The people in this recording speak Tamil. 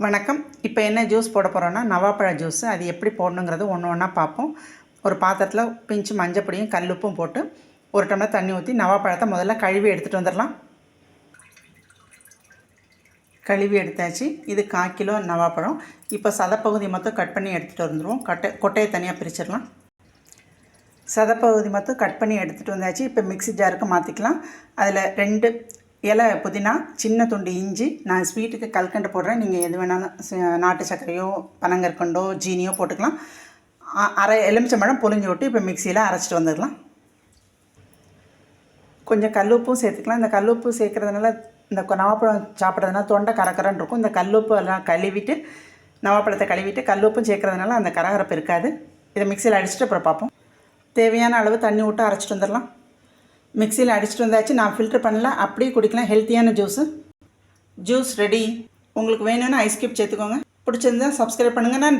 வணக்கம். இப்போ என்ன ஜூஸ் போட போகிறோன்னா நவாப்பழ ஜூஸு. அது எப்படி போடணுங்கிறது ஒன்று ஒன்றா பார்ப்போம். ஒரு பாத்திரத்தில் பிஞ்சு மஞ்சப்பொடியும் கல்லுப்பும் போட்டு ஒரு டம்ளர் தண்ணி ஊற்றி நவாப்பழத்தை முதல்ல கழுவி எடுத்துகிட்டு வந்துடலாம். கழுவி எடுத்தாச்சு. இது 1/4 கிலோ நவாப்பழம். இப்போ சதப்பகுதி மொத்தம் கட் பண்ணி எடுத்துகிட்டு வந்துடுவோம். கொட்டையை தனியாக பிரிச்சிடலாம். சதப்பகுதி மொத்தம் கட் பண்ணி எடுத்துகிட்டு வந்தாச்சு. இப்போ மிக்ஸி ஜாருக்கு மாற்றிக்கலாம். அதில் 2 இலை புதினா, சின்ன துண்டு இஞ்சி. நான் ஸ்வீட்டுக்கு கல்கண்டு போடுறேன். நீங்கள் எது வேணாலும் நாட்டு சர்க்கரையோ பனங்கற்கண்டோ ஜீனியோ போட்டுக்கலாம். அரை எலுமிச்சம்பழம் புழிஞ்சு விட்டு இப்போ மிக்சியில் அரைச்சிட்டு வந்துடலாம். கொஞ்சம் கல்லுப்பும் சேர்த்துக்கலாம். இந்த கல்லுப்பு சேர்க்குறதுனால இந்த நவாப்பழம் சாப்பிட்றதுனால தொண்டை கரகரன்னு இருக்கும். இந்த கல்லுப்பு எல்லாம் கழுவிட்டு நவாப்பழத்தை கழுவிட்டு கல்லுப்பும் சேர்க்குறதுனால அந்த கரகரப்பு இருக்காது. இதை மிக்சியில் அடிச்சுட்டு அப்புறம் பார்ப்போம். தேவையான அளவு தண்ணி விட்டு அரைச்சிட்டு வந்துடலாம். மிக்சியில் அடிச்சுட்டு வந்தாச்சு. நான் ஃபில்ட்ரு பண்ணல, அப்படியே குடிக்கலாம். ஹெல்த்தியான ஜூஸ் ரெடி. உங்களுக்கு வேணும்னா ஐஸ் க்யூப் சேர்த்துக்கோங்க. பிடிச்சிருந்தா சப்ஸ்கிரைப் பண்ணுங்கள். நான்